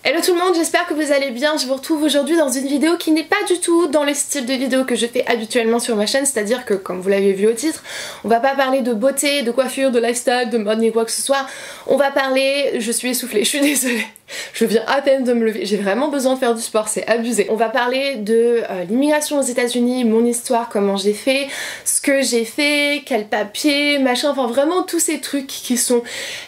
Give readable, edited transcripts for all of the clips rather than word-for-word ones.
Hello tout le monde, j'espère que vous allez bien. Je vous retrouve aujourd'hui dans une vidéo qui n'est pas du tout dans le style de vidéo que je fais habituellement sur ma chaîne, c'est-à-dire que comme vous l'avez vu au titre, on va pas parler de beauté, de coiffure, de lifestyle, de mode ni quoi que ce soit. On va parler, je suis essoufflée, je suis désolée. Je viens à peine de me lever, j'ai vraiment besoin de faire du sport, c'est abusé. On va parler de l'immigration aux États-Unis, mon histoire, comment j'ai fait, ce que j'ai fait, quel papier, machin, enfin vraiment tous ces trucs qui sont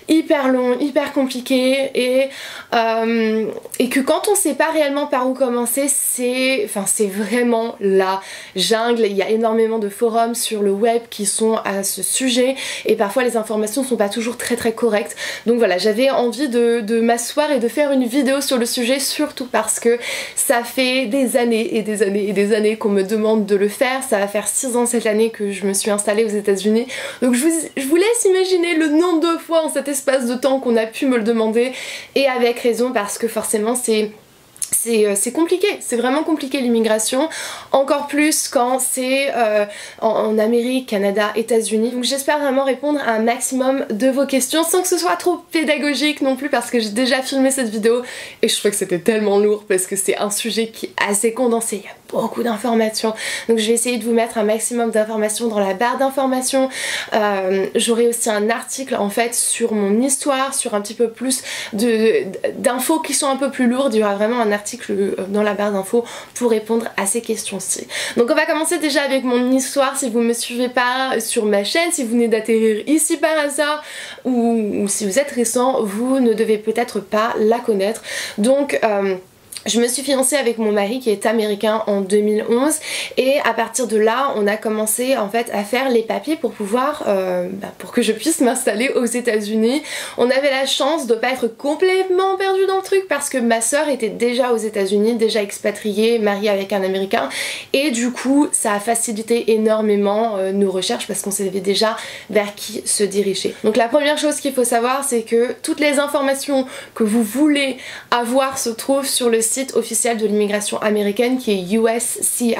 hyper longs, hyper compliqués et que quand on sait pas réellement par où commencer, c'est vraiment la jungle. Il y a énormément de forums sur le web qui sont à ce sujet et parfois les informations sont pas toujours très correctes. Donc voilà, j'avais envie de m'asseoir et de faire une vidéo sur le sujet, surtout parce que ça fait des années et des années et des années qu'on me demande de le faire. Ça va faire 6 ans cette année que je me suis installée aux États-Unis, donc je vous laisse imaginer le nombre de fois en cet espace de temps qu'on a pu me le demander, et avec raison, parce que forcément c'est compliqué, c'est vraiment compliqué l'immigration, encore plus quand c'est en Amérique, Canada, États-Unis. Donc j'espère vraiment répondre à un maximum de vos questions sans que ce soit trop pédagogique non plus, parce que j'ai déjà filmé cette vidéo et je trouvais que c'était tellement lourd parce que c'est un sujet qui est assez condensé, il y a beaucoup d'informations. Donc je vais essayer de vous mettre un maximum d'informations dans la barre d'informations. J'aurai aussi un article en fait sur mon histoire, sur un petit peu plus d'infos qui sont un peu plus lourdes. Il y aura vraiment un article dans la barre d'infos pour répondre à ces questions-ci. Donc on va commencer déjà avec mon histoire. Si vous me suivez pas sur ma chaîne, si vous venez d'atterrir ici par hasard ou si vous êtes récent, vous ne devez peut-être pas la connaître. Donc je me suis fiancée avec mon mari qui est américain en 2011, et à partir de là on a commencé en fait à faire les papiers pour pouvoir pour que je puisse m'installer aux États-Unis. On avait la chance de pas être complètement perdu dans le truc parce que ma soeur était déjà aux États-Unis, déjà expatriée, mariée avec un américain, et du coup ça a facilité énormément nos recherches parce qu'on savait déjà vers qui se diriger. Donc la première chose qu'il faut savoir, c'est que toutes les informations que vous voulez avoir se trouvent sur le site officiel de l'immigration américaine qui est uscis.gov,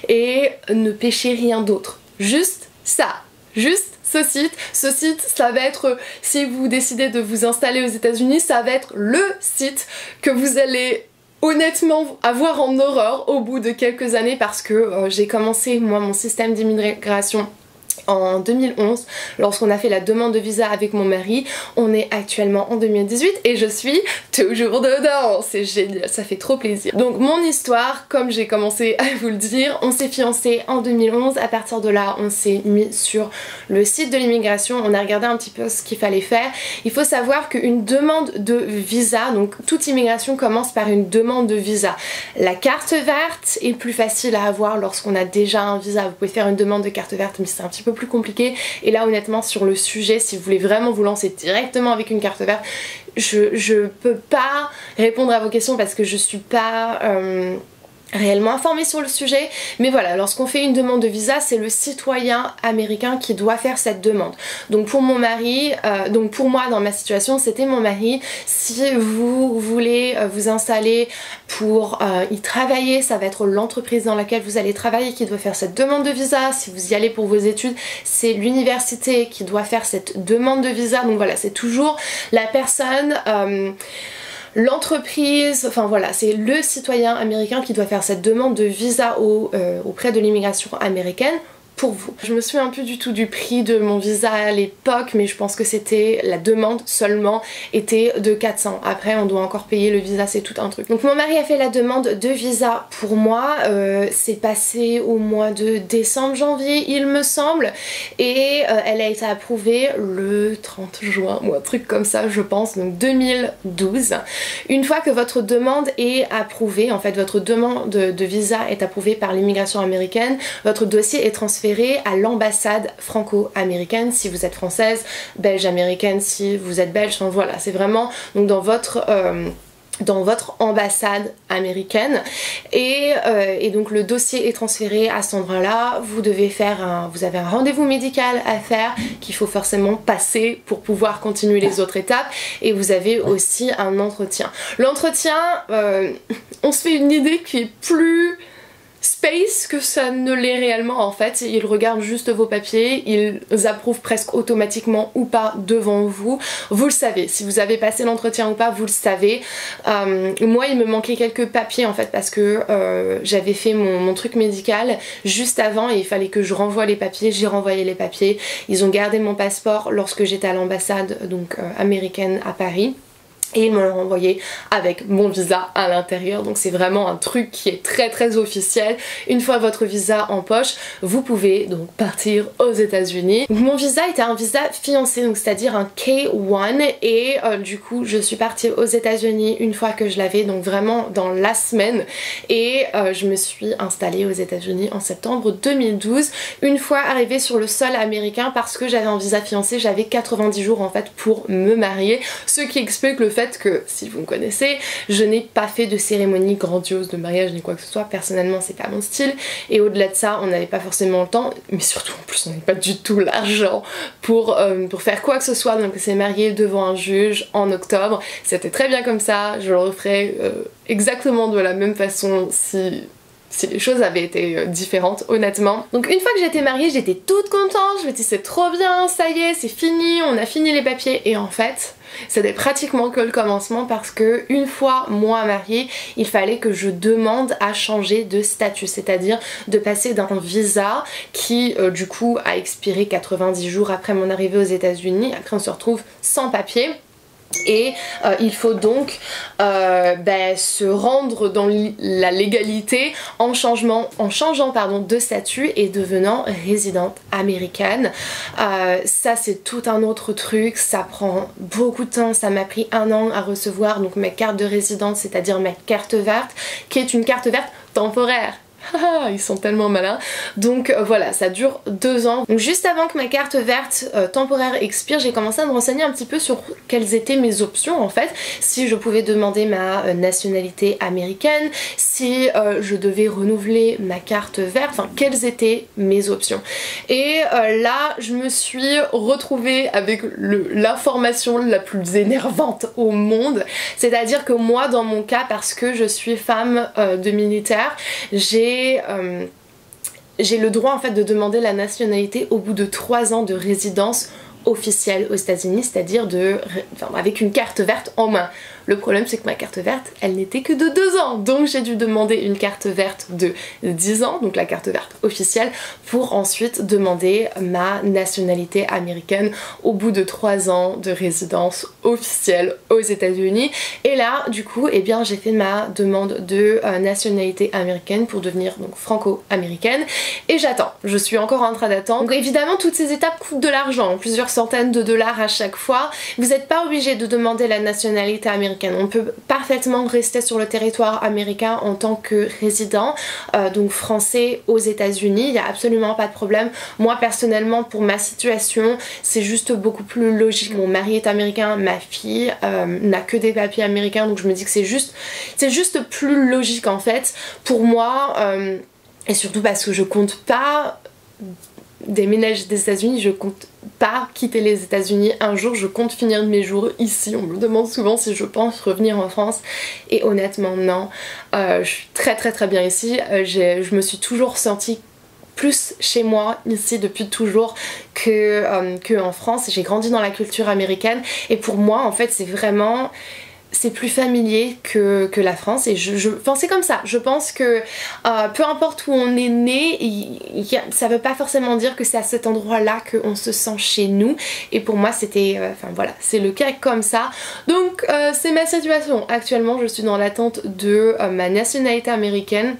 et ne pêchez rien d'autre, juste ça, juste ce site, ça va être, si vous décidez de vous installer aux États-Unis, ça va être le site que vous allez honnêtement avoir en horreur au bout de quelques années, parce que j'ai commencé moi mon système d'immigration en 2011 lorsqu'on a fait la demande de visa avec mon mari. On est actuellement en 2018 et je suis toujours dedans, c'est génial, ça fait trop plaisir. Donc mon histoire, comme j'ai commencé à vous le dire, on s'est fiancés en 2011, à partir de là on s'est mis sur le site de l'immigration, on a regardé un petit peu ce qu'il fallait faire. Il faut savoir qu'une demande de visa, donc toute immigration commence par une demande de visa. La carte verte est plus facile à avoir lorsqu'on a déjà un visa, vous pouvez faire une demande de carte verte, mais c'est un petit peu plus compliqué. Et là honnêtement sur le sujet, si vous voulez vraiment vous lancer directement avec une carte verte, je peux pas répondre à vos questions parce que je suis pas réellement informée sur le sujet, mais voilà, lorsqu'on fait une demande de visa, c'est le citoyen américain qui doit faire cette demande. Donc pour mon mari, donc pour moi dans ma situation c'était mon mari. Si vous voulez vous installer pour y travailler, ça va être l'entreprise dans laquelle vous allez travailler qui doit faire cette demande de visa. Si vous y allez pour vos études, c'est l'université qui doit faire cette demande de visa. Donc voilà, c'est toujours la personne, l'entreprise, enfin voilà, c'est le citoyen américain qui doit faire cette demande de visa auprès de l'immigration américaine pour vous. Je me souviens plus du tout du prix de mon visa à l'époque, mais je pense que c'était, la demande seulement était de 400. Après on doit encore payer le visa, c'est tout un truc. Donc mon mari a fait la demande de visa pour moi, c'est passé au mois de décembre, janvier il me semble, et elle a été approuvée le 30 juin ou un truc comme ça je pense, donc 2012. Une fois que votre demande est approuvée, en fait votre demande de visa est approuvée par l'immigration américaine, votre dossier est transféré à l'ambassade franco-américaine si vous êtes française, belge-américaine si vous êtes belge, enfin voilà, c'est vraiment donc dans votre ambassade américaine, et donc le dossier est transféré à cet endroit-là. Vous avez un rendez-vous médical à faire qu'il faut forcément passer pour pouvoir continuer les autres étapes, et vous avez aussi un entretien. L'entretien, on se fait une idée qui est plus space que ça ne l'est réellement en fait. Ils regardent juste vos papiers, ils approuvent presque automatiquement ou pas devant vous. Vous le savez, si vous avez passé l'entretien ou pas, vous le savez. Moi il me manquait quelques papiers en fait parce que j'avais fait mon truc médical juste avant et il fallait que je renvoie les papiers. J'ai renvoyé les papiers. Ils ont gardé mon passeport lorsque j'étais à l'ambassade donc américaine à Paris. Et ils me l'ont renvoyé avec mon visa à l'intérieur, donc c'est vraiment un truc qui est très officiel. Une fois votre visa en poche, vous pouvez donc partir aux États-Unis. Mon visa était un visa fiancé, donc c'est-à-dire un K1, et du coup je suis partie aux États-Unis une fois que je l'avais, donc vraiment dans la semaine, et je me suis installée aux États-Unis en septembre 2012. Une fois arrivée sur le sol américain, parce que j'avais un visa fiancé, j'avais 90 jours en fait pour me marier, ce qui explique le fait que, si vous me connaissez, je n'ai pas fait de cérémonie grandiose de mariage ni quoi que ce soit. Personnellement c'est pas mon style, et au-delà de ça on n'avait pas forcément le temps, mais surtout en plus on n'avait pas du tout l'argent pour faire quoi que ce soit. Donc on s'est marié devant un juge en octobre, c'était très bien comme ça. Je le referai exactement de la même façon si les choses avaient été différentes, honnêtement. Donc une fois que j'étais mariée, j'étais toute contente, je me dis c'est trop bien, ça y est, c'est fini, on a fini les papiers, et en fait c'était pratiquement que le commencement, parce que une fois moi mariée, il fallait que je demande à changer de statut, c'est-à-dire de passer d'un visa qui du coup a expiré 90 jours après mon arrivée aux États-Unis. Après on se retrouve sans papier. Et il faut donc se rendre dans la légalité en changeant de statut et devenant résidente américaine. Ça c'est tout un autre truc, ça prend beaucoup de temps. Ça m'a pris 1 an à recevoir donc ma carte de résidence, c'est-à-dire ma carte verte, qui est une carte verte temporaire. Ils sont tellement malins. Donc voilà, ça dure 2 ans. Donc juste avant que ma carte verte temporaire expire, j'ai commencé à me renseigner un petit peu sur quelles étaient mes options en fait. Si je pouvais demander ma nationalité américaine, si je devais renouveler ma carte verte, enfin quelles étaient mes options. Et là je me suis retrouvée avec l'information la plus énervante au monde. C'est-à-dire que moi dans mon cas, parce que je suis femme de militaire, j'ai le droit en fait de demander la nationalité au bout de 3 ans de résidence officielle aux États-Unis, c'est-à-dire avec une carte verte en main. Le problème c'est que ma carte verte elle n'était que de 2 ans, donc j'ai dû demander une carte verte de 10 ans, donc la carte verte officielle, pour ensuite demander ma nationalité américaine au bout de 3 ans de résidence officielle aux États-Unis. Et là du coup eh bien j'ai fait ma demande de nationalité américaine pour devenir donc franco-américaine, et j'attends, je suis encore en train d'attendre. Donc évidemment toutes ces étapes coûtent de l'argent, plusieurs centaines de dollars à chaque fois. Vous n'êtes pas obligé de demander la nationalité américaine. On peut parfaitement rester sur le territoire américain en tant que résident, donc français aux États-Unis, il n'y a absolument pas de problème. Moi personnellement pour ma situation c'est juste beaucoup plus logique. Mon mari est américain, ma fille n'a que des papiers américains, donc je me dis que c'est juste plus logique en fait pour moi, et surtout parce que je compte pas déménager des États-Unis, je compte pas quitter les États-Unis un jour, je compte finir mes jours ici. On me demande souvent si je pense revenir en France, et honnêtement non, je suis très bien ici. Je me suis toujours sentie plus chez moi ici depuis toujours que en France. J'ai grandi dans la culture américaine, et pour moi en fait c'est plus familier que la France, et enfin c'est comme ça. Je pense que peu importe où on est né, ça veut pas forcément dire que c'est à cet endroit là qu'on se sent chez nous, et pour moi c'était enfin voilà, c'est le cas comme ça. Donc c'est ma situation actuellement, je suis dans l'attente de ma nationalité américaine.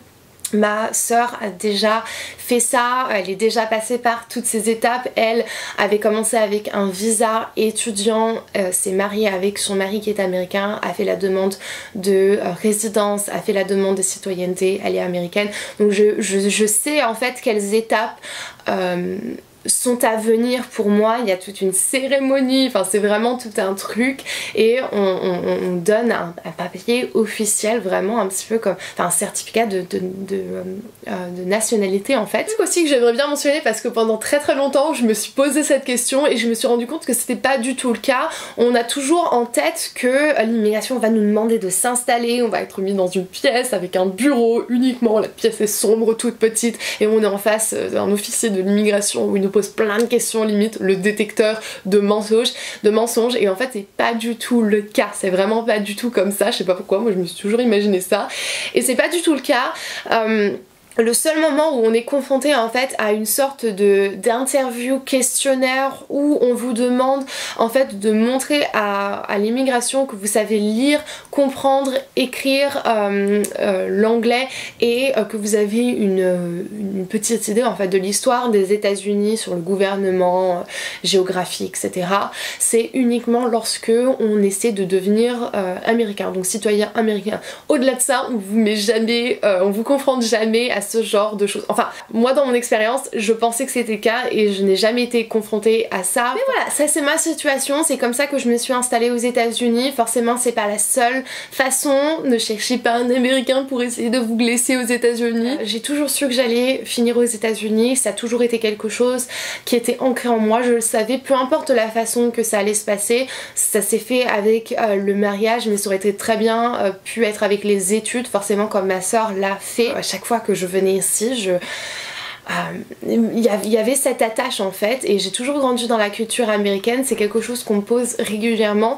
Ma sœur a déjà fait ça, elle est déjà passée par toutes ces étapes. Elle avait commencé avec un visa étudiant, s'est mariée avec son mari qui est américain, a fait la demande de résidence, a fait la demande de citoyenneté, elle est américaine. Donc je sais en fait quelles étapes sont à venir pour moi. Il y a toute une cérémonie, enfin c'est vraiment tout un truc, et on donne un papier officiel, vraiment un petit peu comme un certificat de nationalité en fait. Un truc aussi que j'aimerais bien mentionner, parce que pendant très longtemps je me suis posé cette question et je me suis rendu compte que c'était pas du tout le cas. On a toujours en tête que l'immigration va nous demander de s'installer, on va être mis dans une pièce avec un bureau uniquement, la pièce est sombre, toute petite, et on est en face d'un officier de l'immigration où il nous pose plein de questions, limite le détecteur de mensonges, et en fait c'est pas du tout le cas, c'est vraiment pas du tout comme ça, je sais pas pourquoi, moi je me suis toujours imaginé ça, et c'est pas du tout le cas. Le seul moment où on est confronté en fait à une sorte d'interview questionnaire où on vous demande en fait de montrer à l'immigration que vous savez lire, comprendre, écrire l'anglais, et que vous avez une petite idée en fait de l'histoire des États-Unis sur le gouvernement, géographie, etc. C'est uniquement lorsque on essaie de devenir américain, donc citoyen américain. Au-delà de ça, on vous met jamais, on vous confronte jamais à ce genre de choses. Enfin, moi dans mon expérience, je pensais que c'était le cas et je n'ai jamais été confrontée à ça. Mais voilà, ça c'est ma situation, c'est comme ça que je me suis installée aux États-Unis. Forcément, c'est pas la seule façon. Ne cherchez pas un Américain pour essayer de vous glisser aux États-Unis. J'ai toujours su que j'allais finir aux États-Unis. Ça a toujours été quelque chose qui était ancré en moi. Je le savais, peu importe la façon que ça allait se passer. Ça s'est fait avec le mariage, mais ça aurait été très bien pu être avec les études, forcément comme ma soeur l'a fait. À chaque fois que je venais ici, il y avait cette attache en fait, et j'ai toujours grandi dans la culture américaine, c'est quelque chose qu'on me pose régulièrement.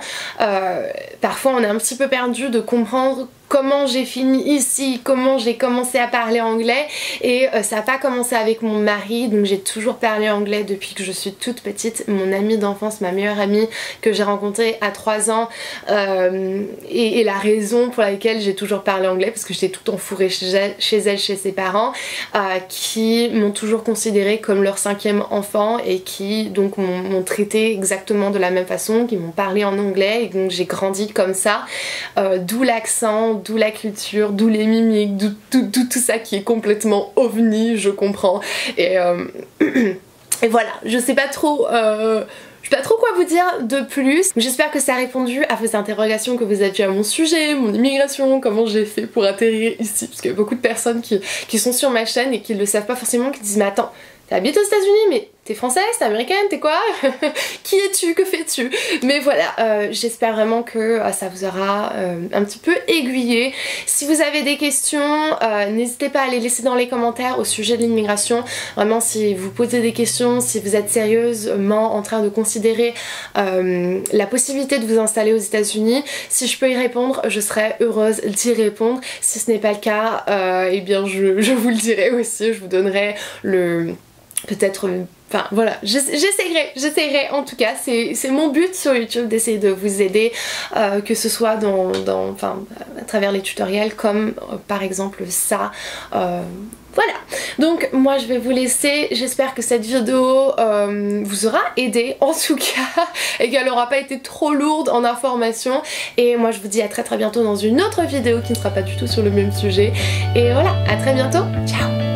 Parfois on est un petit peu perdu de comprendre comment j'ai fini ici, comment j'ai commencé à parler anglais, et ça n'a pas commencé avec mon mari, donc j'ai toujours parlé anglais depuis que je suis toute petite. Mon amie d'enfance, ma meilleure amie que j'ai rencontrée à 3 ans, et la raison pour laquelle j'ai toujours parlé anglais, parce que j'étais tout enfourrée chez elle, chez ses parents, qui m'ont toujours considérée comme leur 5e enfant, et qui donc m'ont traité exactement de la même façon, qui m'ont parlé en anglais, et donc j'ai grandi comme ça, d'où l'accent, d'où la culture, d'où les mimiques, tout ça qui est complètement ovni, je comprends. Et voilà, je sais pas trop... je sais pas trop quoi vous dire de plus. J'espère que ça a répondu à vos interrogations que vous aviez à mon sujet, mon immigration, comment j'ai fait pour atterrir ici. Parce qu'il y a beaucoup de personnes qui sont sur ma chaîne et qui le savent pas forcément, qui disent mais attends, t'habites aux États-Unis, mais t'es française, t'es américaine, t'es quoi? Qui es-tu? Que fais-tu? Mais voilà, j'espère vraiment que ça vous aura un petit peu aiguillé. Si vous avez des questions, n'hésitez pas à les laisser dans les commentaires au sujet de l'immigration. Vraiment, si vous posez des questions, si vous êtes sérieusement en train de considérer la possibilité de vous installer aux États-Unis, si je peux y répondre, je serai heureuse d'y répondre. Si ce n'est pas le cas, eh bien je vous le dirai aussi, je vous donnerai peut-être... Enfin voilà, j'essaierai en tout cas, c'est mon but sur YouTube d'essayer de vous aider, que ce soit enfin, à travers les tutoriels comme par exemple ça. Voilà, donc moi je vais vous laisser, j'espère que cette vidéo vous aura aidé en tout cas, et qu'elle n'aura pas été trop lourde en informations, et moi je vous dis à très bientôt dans une autre vidéo qui ne sera pas du tout sur le même sujet, et voilà, à très bientôt, ciao.